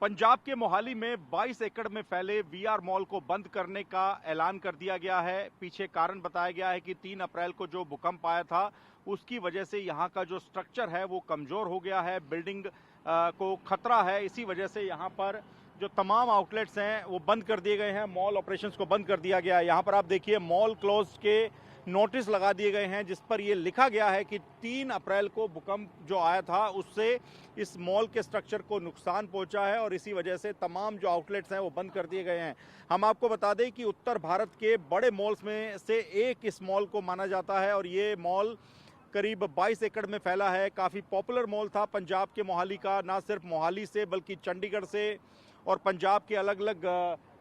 पंजाब के मोहाली में 22 एकड़ में फैले वीआर मॉल को बंद करने का ऐलान कर दिया गया है। पीछे कारण बताया गया है कि 3 अप्रैल को जो भूकंप आया था उसकी वजह से यहाँ का जो स्ट्रक्चर है वो कमजोर हो गया है, बिल्डिंग को खतरा है। इसी वजह से यहाँ पर जो तमाम आउटलेट्स हैं वो बंद कर दिए गए हैं, मॉल ऑपरेशंस को बंद कर दिया गया है। यहाँ पर आप देखिए मॉल क्लोज के नोटिस लगा दिए गए हैं जिस पर ये लिखा गया है कि 3 अप्रैल को भूकंप जो आया था उससे इस मॉल के स्ट्रक्चर को नुकसान पहुंचा है और इसी वजह से तमाम जो आउटलेट्स हैं वो बंद कर दिए गए हैं। हम आपको बता दें कि उत्तर भारत के बड़े मॉल्स में से एक इस मॉल को माना जाता है और ये मॉल करीब 22 एकड़ में फैला है। काफ़ी पॉपुलर मॉल था पंजाब के मोहाली का, ना सिर्फ मोहाली से बल्कि चंडीगढ़ से और पंजाब के अलग अलग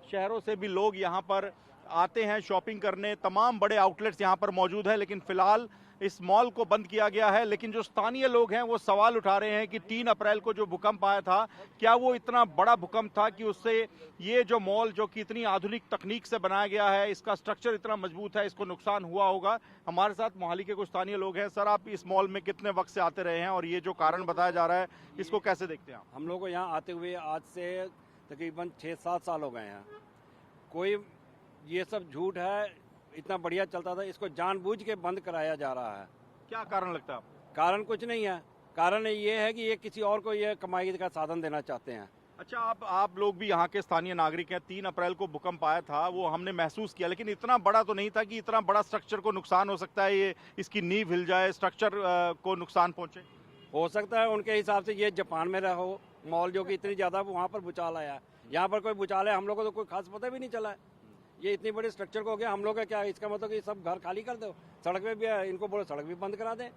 शहरों से भी लोग यहाँ पर आते हैं शॉपिंग करने। तमाम बड़े आउटलेट्स यहाँ पर मौजूद हैं, लेकिन फिलहाल इस मॉल को बंद किया गया है। लेकिन जो स्थानीय लोग हैं वो सवाल उठा रहे हैं कि 3 अप्रैल को जो भूकंप आया था, क्या वो इतना बड़ा भूकंप था कि उससे ये जो मॉल जो कि इतनी आधुनिक तकनीक से बनाया गया है, इसका स्ट्रक्चर इतना मजबूत है, इसको नुकसान हुआ होगा। हमारे साथ मोहाली के कुछ स्थानीय लोग हैं। सर, आप इस मॉल में कितने वक्त से आते रहे हैं और ये जो कारण बताया जा रहा है इसको कैसे देखते हैं आप? हम लोग को यहाँ आते हुए आज से तकरीबन 6-7 साल हो गए हैं। कोई ये सब झूठ है, इतना बढ़िया चलता था, इसको जानबूझ के बंद कराया जा रहा है। क्या कारण लगता है आपको? कारण कुछ नहीं है, कारण ये है कि ये किसी और को ये कमाई का साधन देना चाहते हैं। अच्छा, आप लोग भी यहाँ के स्थानीय नागरिक हैं। 3 अप्रैल को भूकंप आया था, वो हमने महसूस किया, लेकिन इतना बड़ा तो नहीं था कि इतना बड़ा स्ट्रक्चर को नुकसान हो सकता है, ये इसकी नींव हिल जाए, स्ट्रक्चर को नुकसान पहुंचे। हो सकता है उनके हिसाब से ये जापान में रहो मॉल जो कि इतनी ज़्यादा वहाँ पर भूचाल आया, यहाँ पर कोई भूचाल है हम लोग को तो कोई खास पता भी नहीं चला है। ये इतनी बड़ी स्ट्रक्चर को हो गया, हम लोग का क्या इसका मतलब कि सब घर खाली कर दो, सड़क पे भी है, इनको बोलो सड़क भी बंद करा दें।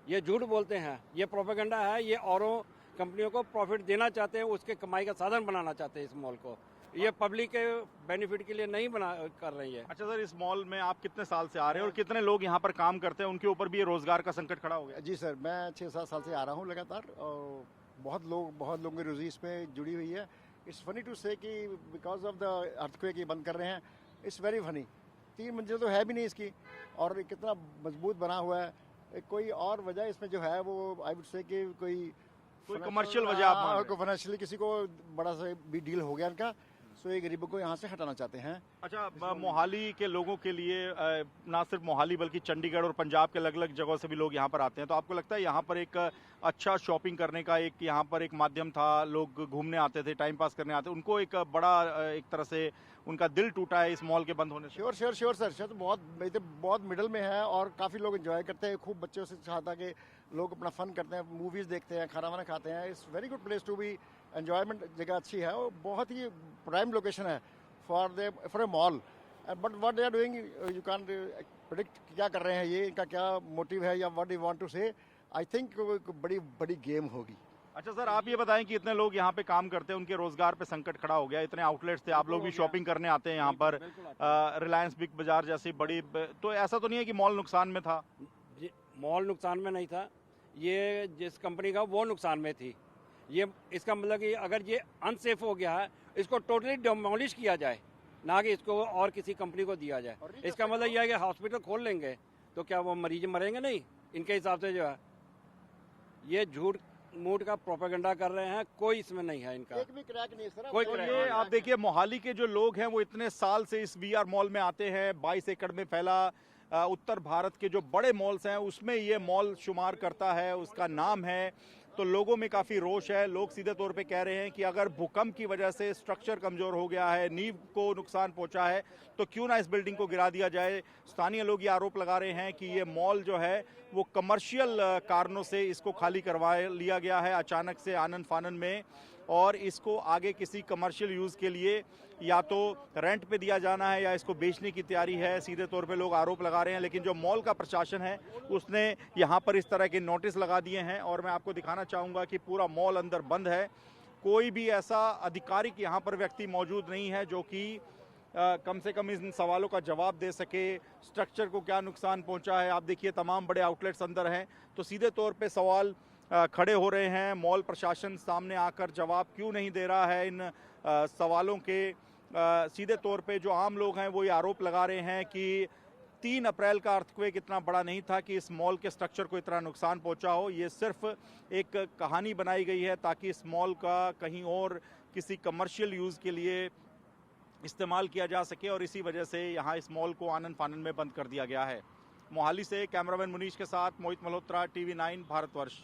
ये झूठ बोलते हैं, ये प्रोपेगेंडा है, ये औरों कंपनियों को प्रॉफिट देना चाहते हैं, उसके कमाई का साधन बनाना चाहते हैं इस मॉल को। ये पब्लिक के बेनिफिट के लिए नहीं बना कर रही है। अच्छा सर, इस मॉल में आप कितने साल से आ रहे हैं और कितने लोग यहाँ पर काम करते हैं, उनके ऊपर भी ये रोजगार का संकट खड़ा हो गया? जी सर, मैं 6-7 साल से आ रहा हूँ लगातार और बहुत लोगों की रोजी इसमें जुड़ी हुई है। इट्स फनी टू से कि बिकॉज ऑफ द अर्थक्वेक ये बंद कर रहे हैं। It's very funny. 3 मंजिल तो है भी नहीं इसकी और कितना मजबूत बना हुआ है। कोई और वजह इसमें जो है वो आई वुड से कि कोई कमर्शियल वजह आप मान रहे हैं? फाइनेंशियली किसी को बड़ा सा भी डील हो गया इनका, सो ये गरीबों को यहाँ से हटाना चाहते हैं। अच्छा, मोहाली के लोगों के लिए ना सिर्फ मोहाली बल्कि चंडीगढ़ और पंजाब के अलग अलग जगहों से भी लोग यहाँ पर आते हैं, तो आपको लगता है यहाँ पर एक अच्छा शॉपिंग करने का एक यहाँ पर एक माध्यम था, लोग घूमने आते थे, टाइम पास करने आते, उनको एक बड़ा एक तरह से उनका दिल टूटा है इस मॉल के बंद होने से? श्योर सर, तो बहुत मिडल में है और काफ़ी लोग एंजॉय करते हैं। खूब बच्चों से चाहता कि लोग अपना फन करते हैं, मूवीज़ देखते हैं, खाना वाना खाते हैं। It's very good place to be, enjoyment जगह अच्छी है और बहुत ही प्राइम लोकेशन है for a mall. But what they are doing you can predict क्या कर रहे हैं ये, इनका क्या मोटिव है या व्हाट यू वांट टू से। आई थिंक बड़ी गेम होगी। अच्छा सर, आप ये बताएं कि इतने लोग यहाँ पे काम करते हैं, उनके रोजगार पे संकट खड़ा हो गया, इतने आउटलेट्स थे, आप लोग भी शॉपिंग करने आते हैं यहाँ पर, रिलायंस बिग बाजार जैसी बड़ी, तो ऐसा तो नहीं है कि मॉल नुकसान में था? मॉल नुकसान में नहीं था, ये जिस कंपनी का वो नुकसान में थी। ये इसका मतलब कि अगर ये अनसेफ हो गया है इसको टोटली डिमोलिश किया जाए, ना कि इसको और किसी कंपनी को दिया जाए। इसका मतलब यह है कि हॉस्पिटल खोल लेंगे तो क्या वो मरीज मरेंगे नहीं? इनके हिसाब से जो है ये झूठ मूठ का प्रोपेगेंडा कर रहे हैं, कोई इसमें नहीं है इनका, एक भी क्रैक नहीं है सर। कोई क्रैक नहीं। आप देखिए मोहाली के जो लोग हैं वो इतने साल से इस वीआर मॉल में आते हैं। 22 एकड़ में फैला उत्तर भारत के जो बड़े मॉल्स हैं उसमें ये मॉल शुमार करता है, उसका नाम है। तो लोगों में काफ़ी रोष है। लोग सीधे तौर पे कह रहे हैं कि अगर भूकंप की वजह से स्ट्रक्चर कमज़ोर हो गया है, नींव को नुकसान पहुंचा है, तो क्यों ना इस बिल्डिंग को गिरा दिया जाए। स्थानीय लोग ये आरोप लगा रहे हैं कि ये मॉल जो है वो कमर्शियल कारणों से इसको खाली करवा लिया गया है अचानक से आनन फानन में, और इसको आगे किसी कमर्शियल यूज़ के लिए या तो रेंट पे दिया जाना है या इसको बेचने की तैयारी है। सीधे तौर पे लोग आरोप लगा रहे हैं, लेकिन जो मॉल का प्रशासन है उसने यहाँ पर इस तरह के नोटिस लगा दिए हैं और मैं आपको दिखाना चाहूँगा कि पूरा मॉल अंदर बंद है। कोई भी ऐसा आधिकारिक यहाँ पर व्यक्ति मौजूद नहीं है जो कि कम से कम इन सवालों का जवाब दे सके, स्ट्रक्चर को क्या नुकसान पहुँचा है। आप देखिए तमाम बड़े आउटलेट्स अंदर हैं, तो सीधे तौर पर सवाल खड़े हो रहे हैं। मॉल प्रशासन सामने आकर जवाब क्यों नहीं दे रहा है इन सवालों के? सीधे तौर पे जो आम लोग हैं वो ये आरोप लगा रहे हैं कि 3 अप्रैल का अर्थक्वेक इतना बड़ा नहीं था कि इस मॉल के स्ट्रक्चर को इतना नुकसान पहुंचा हो। ये सिर्फ एक कहानी बनाई गई है ताकि इस मॉल का कहीं और किसी कमर्शियल यूज़ के लिए इस्तेमाल किया जा सके और इसी वजह से यहाँ इस मॉल को आनन फानन में बंद कर दिया गया है। मोहाली से कैमरामैन मुनीश के साथ मोहित मल्होत्रा, TV9 भारतवर्ष।